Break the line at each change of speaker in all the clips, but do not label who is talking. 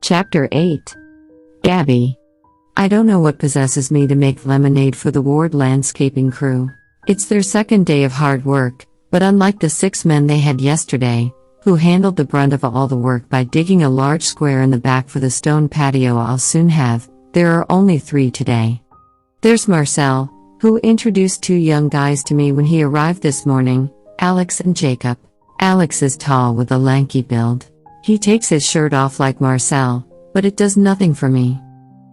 Chapter 8. Gabby. I don't know what possesses me to make lemonade for the Ward landscaping crew. It's their second day of hard work, but unlike the 6 men they had yesterday, who handled the brunt of all the work by digging a large square in the back for the stone patio I'll soon have, there are only 3 today. There's Marcel, who introduced 2 young guys to me when he arrived this morning, Alex and Jacob. Alex is tall with a lanky build. He takes his shirt off like Marcel, but it does nothing for me.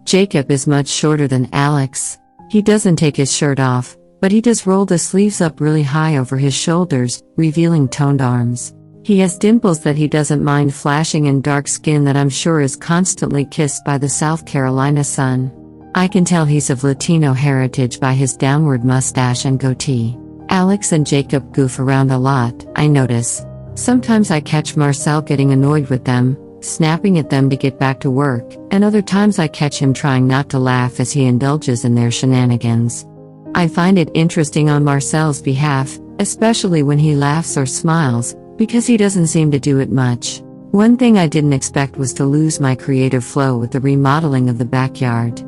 Jacob is much shorter than Alex. He doesn't take his shirt off, but he does roll the sleeves up really high over his shoulders, revealing toned arms. He has dimples that he doesn't mind flashing and dark skin that I'm sure is constantly kissed by the South Carolina sun. I can tell he's of Latino heritage by his downward mustache and goatee. Alex and Jacob goof around a lot, I notice. Sometimes I catch Marcel getting annoyed with them, snapping at them to get back to work, and other times I catch him trying not to laugh as he indulges in their shenanigans. I find it interesting on Marcel's behalf, especially when he laughs or smiles, because he doesn't seem to do it much. One thing I didn't expect was to lose my creative flow with the remodeling of the backyard.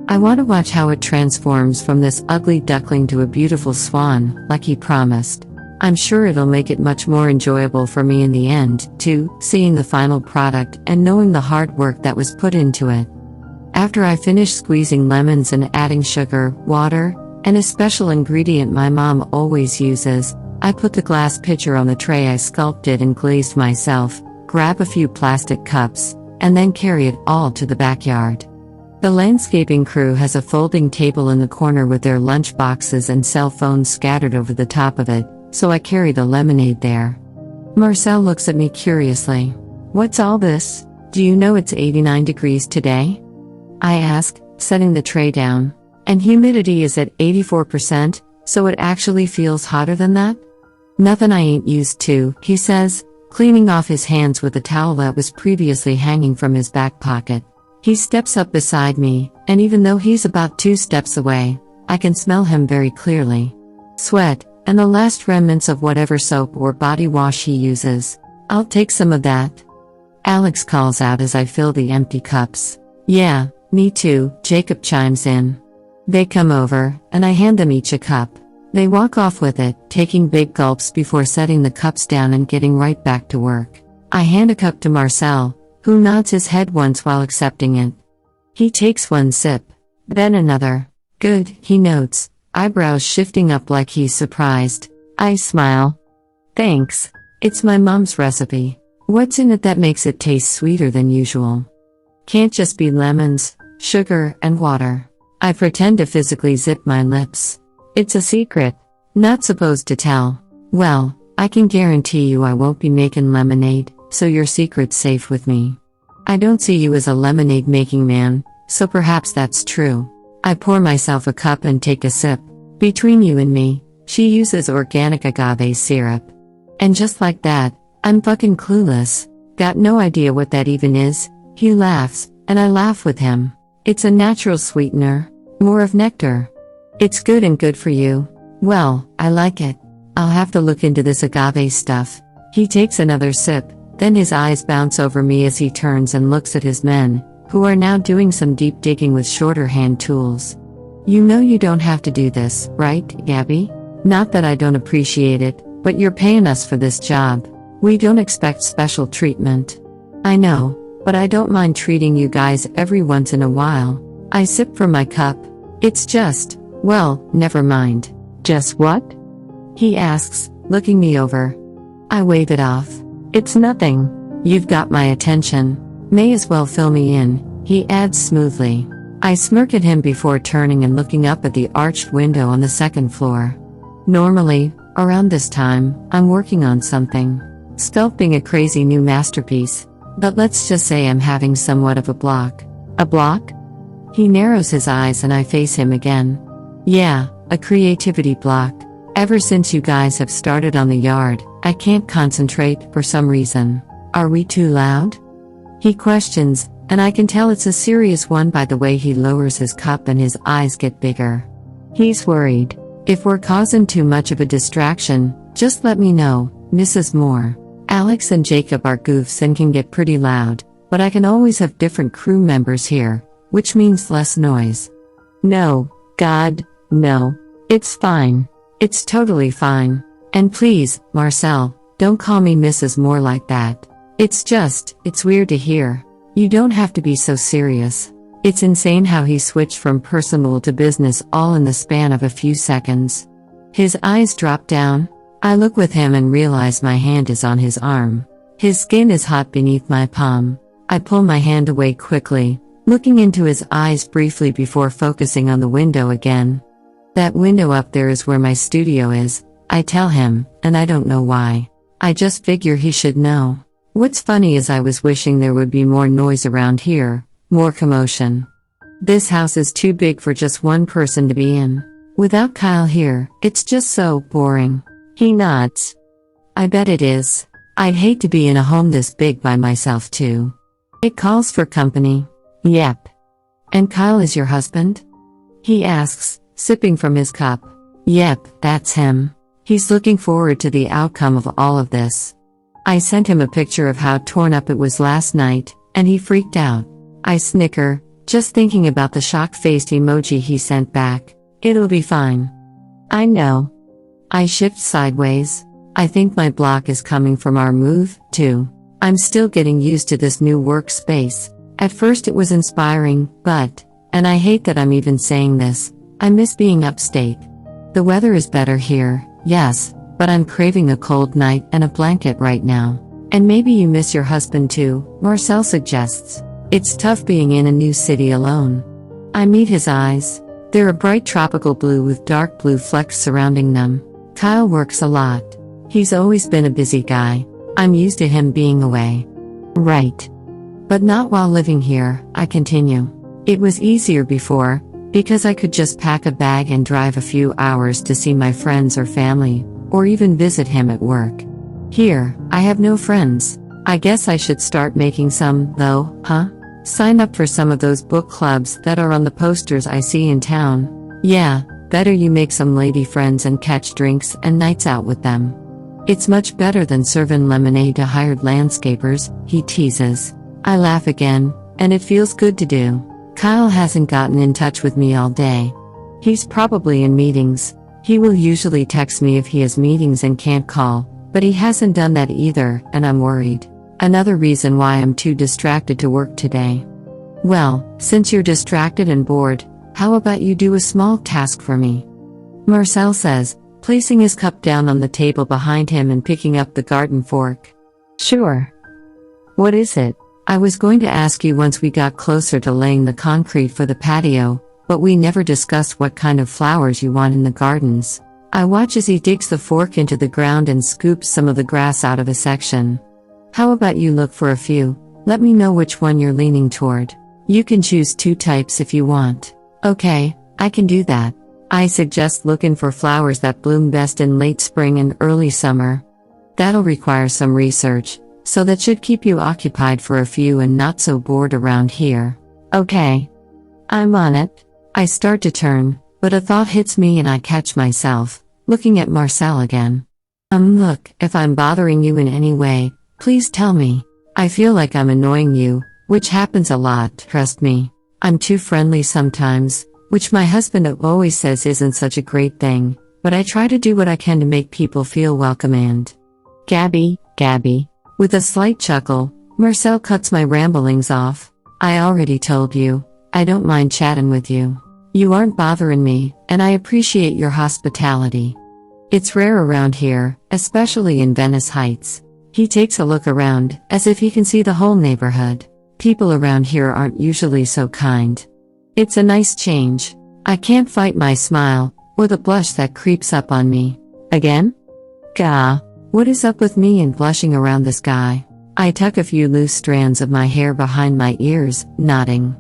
I want to watch how it transforms from this ugly duckling to a beautiful swan, like he promised. I'm sure it'll make it much more enjoyable for me in the end, too, seeing the final product and knowing the hard work that was put into it. After I finish squeezing lemons and adding sugar, water, and a special ingredient my mom always uses, I put the glass pitcher on the tray I sculpted and glazed myself, grab a few plastic cups, and then carry it all to the backyard. The landscaping crew has a folding table in the corner with their lunch boxes and cell phones scattered over the top of it, so I carry the lemonade there. Marcel looks at me curiously. "What's all this? Do you know it's 89 degrees today?" I ask, setting the tray down. "And humidity is at 84%, so it actually feels hotter than that?" "Nothing I ain't used to," he says, cleaning off his hands with a towel that was previously hanging from his back pocket. He steps up beside me, and even though he's about 2 steps away, I can smell him very clearly. Sweat, and the last remnants of whatever soap or body wash he uses. "I'll take some of that." Alex calls out as I fill the empty cups. "Yeah, me too," Jacob chimes in. They come over, and I hand them each a cup. They walk off with it, taking big gulps before setting the cups down and getting right back to work. I hand a cup to Marcel, who nods his head once while accepting it. He takes one sip, then another. "Good," he notes, eyebrows shifting up like he's surprised. I smile. "Thanks. It's my mom's recipe. What's in it that makes it taste sweeter than usual?" "Can't just be lemons, sugar, and water." I pretend to physically zip my lips. "It's a secret. Not supposed to tell." "Well, I can guarantee you I won't be making lemonade, so your secret's safe with me." "I don't see you as a lemonade making man, so perhaps that's true." I pour myself a cup and take a sip. "Between you and me, she uses organic agave syrup. And just like that, I'm fucking clueless. Got no idea what that even is." He laughs, and I laugh with him. "It's a natural sweetener. More of nectar. It's good and good for you." "Well, I like it. I'll have to look into this agave stuff." He takes another sip, then his eyes bounce over me as he turns and looks at his men, who are now doing some deep digging with shorter hand tools. "You know you don't have to do this, right, Gabby? Not that I don't appreciate it, but you're paying us for this job. We don't expect special treatment." "I know, but I don't mind treating you guys every once in a while." I sip from my cup. "It's just, well, never mind." "Just what?" he asks, looking me over. I wave it off. "It's nothing. You've got my attention. May as well fill me in," he adds smoothly. I smirk at him before turning and looking up at the arched window on the 2nd floor. Normally, around this time, I'm working on something. Sculpting a crazy new masterpiece. But let's just say I'm having somewhat of a block. "A block?" He narrows his eyes and I face him again. "Yeah, a creativity block. Ever since you guys have started on the yard, I can't concentrate for some reason." "Are we too loud?" he questions, and I can tell it's a serious one by the way he lowers his cup and his eyes get bigger. He's worried. "If we're causing too much of a distraction, just let me know, Mrs. Moore." Alex and Jacob are goofs and can get pretty loud, but I can always have different crew members here, which means less noise. No, God, no. It's fine. It's totally fine. And please, Marcel, don't call me Mrs. Moore like that. It's weird to hear. You don't have to be so serious. It's insane how he switched from personal to business all in the span of a few seconds. His eyes drop down. I look with him and realize my hand is on his arm. His skin is hot beneath my palm. I pull my hand away quickly, looking into his eyes briefly before focusing on the window again. That window up there is where my studio is, I tell him, and I don't know why. I just figure he should know. What's funny is I was wishing there would be more noise around here, more commotion. This house is too big for just one person to be in. Without Kyle here, it's just so boring. He nods. I bet it is. I'd hate to be in a home this big by myself too. It calls for company. Yep. And Kyle is your husband? He asks, sipping from his cup. Yep, that's him. He's looking forward to the outcome of all of this. I sent him a picture of how torn up it was last night, and he freaked out. I snicker, just thinking about the shock-faced emoji he sent back. It'll be fine. I know. I shift sideways. I think my block is coming from our move, too. I'm still getting used to this new workspace. At first it was inspiring, but, and I hate that I'm even saying this, I miss being upstate. The weather is better here, yes, but I'm craving a cold night and a blanket right now. And maybe you miss your husband too, Marcel suggests. It's tough being in a new city alone. I meet his eyes. They're a bright tropical blue with dark blue flecks surrounding them. Kyle works a lot. He's always been a busy guy. I'm used to him being away. Right. But not while living here, I continue. It was easier before, because I could just pack a bag and drive a few hours to see my friends or family, or even visit him at work. Here, I have no friends. I guess I should start making some, though, huh? Sign up for some of those book clubs that are on the posters I see in town. Yeah, better you make some lady friends and catch drinks and nights out with them. It's much better than serving lemonade to hired landscapers, he teases. I laugh again, and it feels good to do. Kyle hasn't gotten in touch with me all day. He's probably in meetings. He will usually text me if he has meetings and can't call, but he hasn't done that either, and I'm worried. Another reason why I'm too distracted to work today. Well, since you're distracted and bored, how about you do a small task for me? Marcel says, placing his cup down on the table behind him and picking up the garden fork. Sure. What is it? I was going to ask you once we got closer to laying the concrete for the patio, but we never discussed what kind of flowers you want in the gardens. I watch as he digs the fork into the ground and scoops some of the grass out of a section. How about you look for a few? Let me know which one you're leaning toward. You can choose 2 types if you want. Okay, I can do that. I suggest looking for flowers that bloom best in late spring and early summer. That'll require some research, so that should keep you occupied for a few and not so bored around here. Okay. I'm on it. I start to turn, but a thought hits me and I catch myself, looking at Marcel again. Look, if I'm bothering you in any way, please tell me. I feel like I'm annoying you, which happens a lot, trust me. I'm too friendly sometimes, which my husband always says isn't such a great thing, but I try to do what I can to make people feel welcome and... Gabby. With a slight chuckle, Marcel cuts my ramblings off. I already told you, I don't mind chatting with you. You aren't bothering me, and I appreciate your hospitality. It's rare around here, especially in Venice Heights. He takes a look around, as if he can see the whole neighborhood. People around here aren't usually so kind. It's a nice change. I can't fight my smile, or the blush that creeps up on me. Again? Gah. What is up with me and blushing around this guy? I tuck a few loose strands of my hair behind my ears, nodding.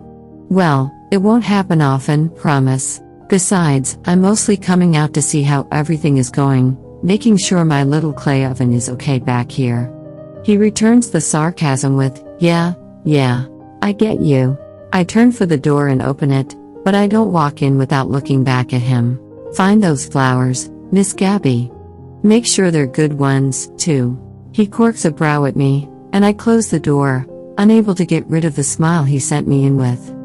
Well, it won't happen often, promise. Besides, I'm mostly coming out to see how everything is going, making sure my little clay oven is okay back here. He returns the sarcasm with, yeah, I get you. I turn for the door and open it, but I don't walk in without looking back at him. Find those flowers, Miss Gabby. Make sure they're good ones, too. He quirks a brow at me, and I close the door. unable to get rid of the smile he sent me in with.